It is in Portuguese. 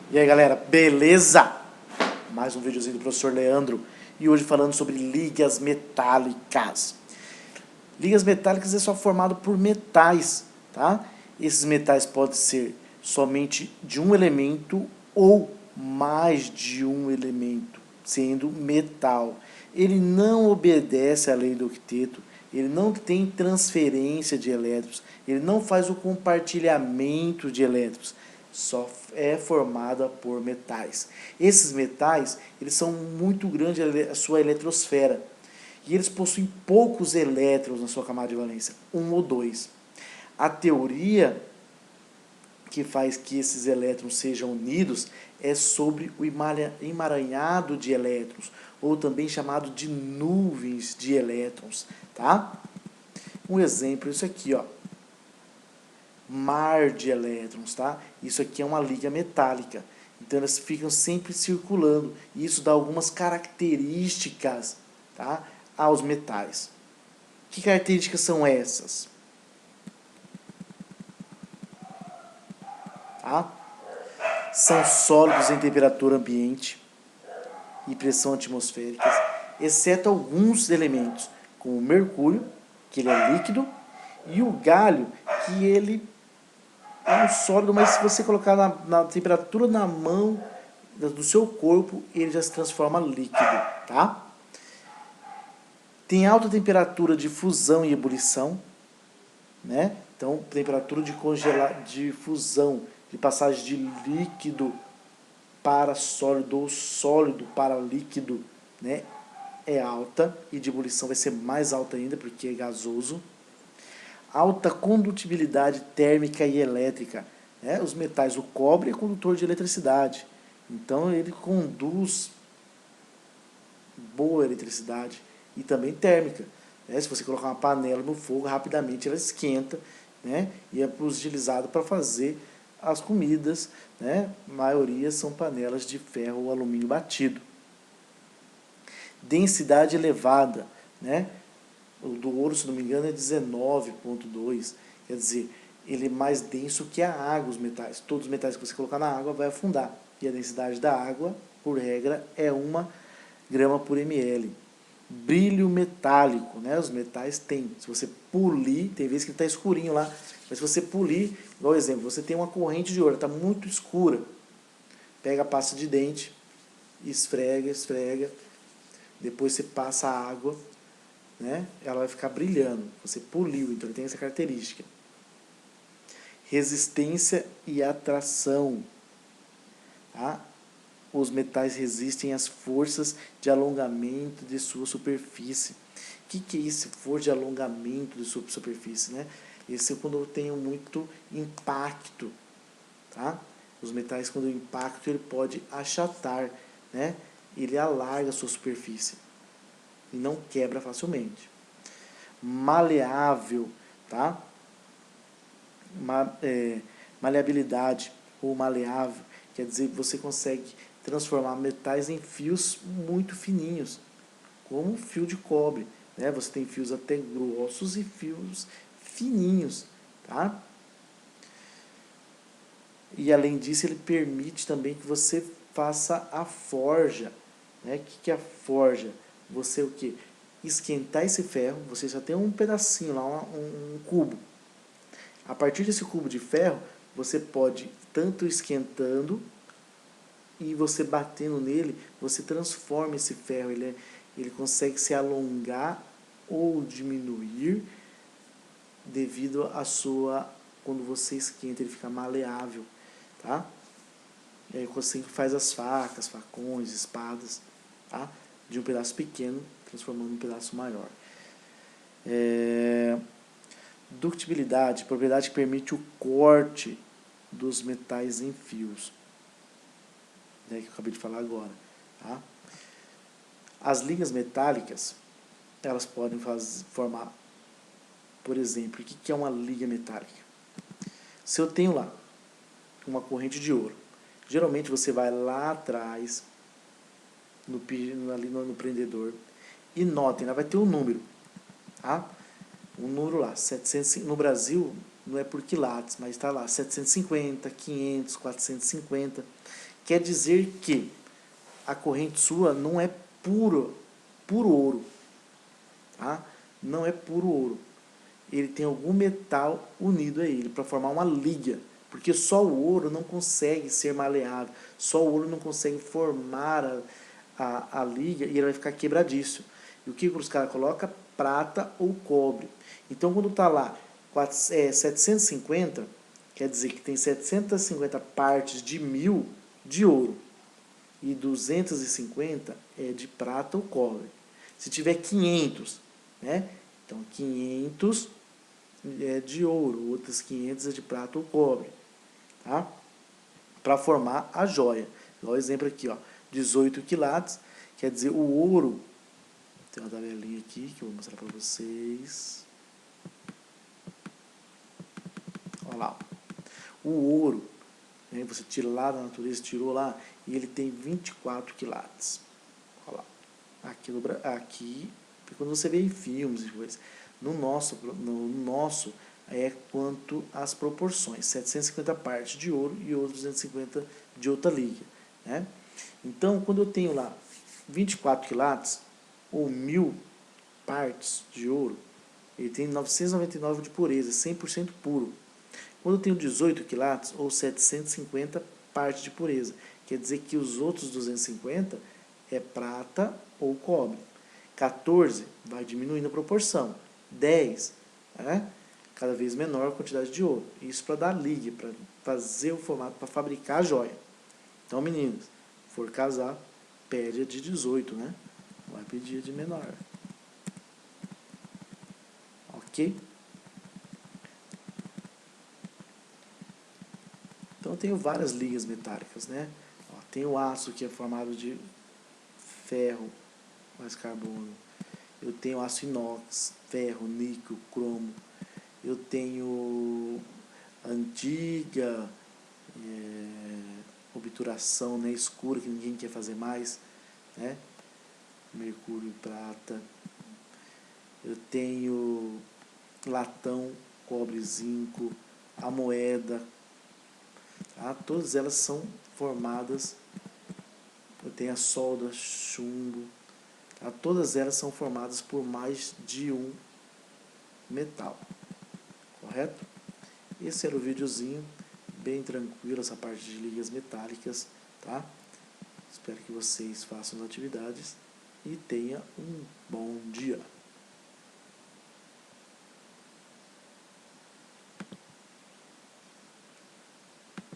E aí galera, beleza? Mais um videozinho do professor Leandro. E hoje falando sobre ligas metálicas. Ligas metálicas é só formado por metais, tá? Esses metais podem ser somente de um elemento ou mais de um elemento, sendo metal. Ele não obedece à lei do octeto, ele não tem transferência de elétrons, ele não faz o compartilhamento de elétrons, só é formada por metais. Esses metais, eles são muito grandes a sua eletrosfera, e eles possuem poucos elétrons na sua camada de valência, 1 ou 2. A teoria que faz que esses elétrons sejam unidos é sobre o emaranhado de elétrons, ou também chamado de nuvens de elétrons, tá? Um exemplo, isso aqui, ó, mar de elétrons, tá? Isso aqui é uma liga metálica, então elas ficam sempre circulando, e isso dá algumas características, tá, aos metais. Que características são essas? Tá? São sólidos em temperatura ambiente e pressão atmosféricas, exceto alguns elementos, como o mercúrio, que ele é líquido, e o galho, que ele é um sólido, mas se você colocar na temperatura na mão do seu corpo, ele já se transforma líquido, tá? Tem alta temperatura de fusão e ebulição, né? Então, temperatura de fusão, de passagem de líquido para sólido ou sólido para líquido, né, é alta, e de ebulição vai ser mais alta ainda, porque é gasoso. Alta condutibilidade térmica e elétrica, né? Os metais, o cobre é condutor de eletricidade, então ele conduz boa eletricidade, e também térmica, né? Se você colocar uma panela no fogo, rapidamente ela esquenta, né? E é utilizado para fazer as comidas, né? A maioria são panelas de ferro ou alumínio batido. Densidade elevada, né? O do ouro, se não me engano, é 19,2, quer dizer, ele é mais denso que a água, os metais. Todos os metais que você colocar na água vai afundar, e a densidade da água, por regra, é 1 grama por ml. Brilho metálico, né? Os metais têm, se você polir, tem vezes que está escurinho lá, mas se você polir, igual exemplo, você tem uma corrente de ouro, está muito escura, pega a pasta de dente, esfrega, esfrega, depois você passa a água, né? Ela vai ficar brilhando, você poliu, então ele tem essa característica. Resistência e atração, tá? Os metais resistem às forças de alongamento de sua superfície. O que é esse força de alongamento de sua superfície, né? Esse é quando eu tenho muito impacto, tá? Os metais, quando o impacto, ele pode achatar, né? Ele alarga a sua superfície e não quebra facilmente. Maleável, tá? Maleabilidade ou maleável quer dizer que você consegue transformar metais em fios muito fininhos, como o fio de cobre, né? Você tem fios até grossos e fios fininhos, tá? E além disso, ele permite também que você faça a forja, né? O que é a forja? Você o quê? Esquentar esse ferro, você já tem um pedacinho lá, um cubo. A partir desse cubo de ferro, você pode, tanto esquentando e você batendo nele, você transforma esse ferro, ele consegue se alongar ou diminuir devido a sua, quando você esquenta, ele fica maleável, tá? E aí você faz as facas, facões, espadas, tá? De um pedaço pequeno, transformando em um pedaço maior. Ductibilidade, propriedade que permite o corte dos metais em fios, né, que eu acabei de falar agora, tá? As ligas metálicas, elas podem formar, por exemplo, o que é uma liga metálica? Se eu tenho lá uma corrente de ouro, geralmente você vai lá atrás, ali no prendedor, e notem, lá vai ter um número, tá? Um número lá, 700, no Brasil não é por quilates, mas está lá, 750, 500, 450. O quer dizer que a corrente sua não é puro ouro, tá? Não é puro ouro. Ele tem algum metal unido a ele para formar uma liga, porque só o ouro não consegue ser maleável, só o ouro não consegue formar a liga e ele vai ficar quebradiço. E o que os caras colocam? Prata ou cobre. Então quando está lá 750, quer dizer que tem 750 partes de 1000 de ouro e 250 é de prata ou cobre. Se tiver 500, né? Então 500 é de ouro, outras 500 é de prata ou cobre, tá? Para formar a joia. Igual o exemplo aqui, ó, 18 quilates, quer dizer, o ouro, tem uma tabelinha aqui que eu vou mostrar para vocês. Olha lá, o ouro, né, você tira lá da natureza, tirou lá, e ele tem 24 quilates. Olha lá, aqui, quando você vê em filmes e coisas, no nosso é quanto às proporções, 750 partes de ouro e outros 250 de outra liga, né? Então, quando eu tenho lá 24 quilates, ou 1000 partes de ouro, ele tem 999 de pureza, 100% puro. Quando eu tenho 18 quilates, ou 750 partes de pureza, quer dizer que os outros 250 é prata ou cobre. 14 vai diminuindo a proporção. 10, né? Cada vez menor a quantidade de ouro. Isso para dar liga, para fazer o formato, para fabricar a joia. Então, meninos, for casar, pede a de 18, né? Vai pedir a de menor. Ok? Então, eu tenho várias ligas metálicas, né? Ó, tem o aço, que é formado de ferro mais carbono. Eu tenho aço inox, ferro, níquel, cromo. Eu tenho antiga obturação, né, escura, que ninguém quer fazer mais, né? Mercúrio e prata. Eu tenho latão, cobre, zinco, a moeda, tá? Todas elas são formadas. Eu tenho a solda, chumbo, tá? Todas elas são formadas por mais de um metal, correto? Esse era o videozinho, bem tranquilo, essa parte de ligas metálicas, tá? Espero que vocês façam as atividades e tenha um bom dia.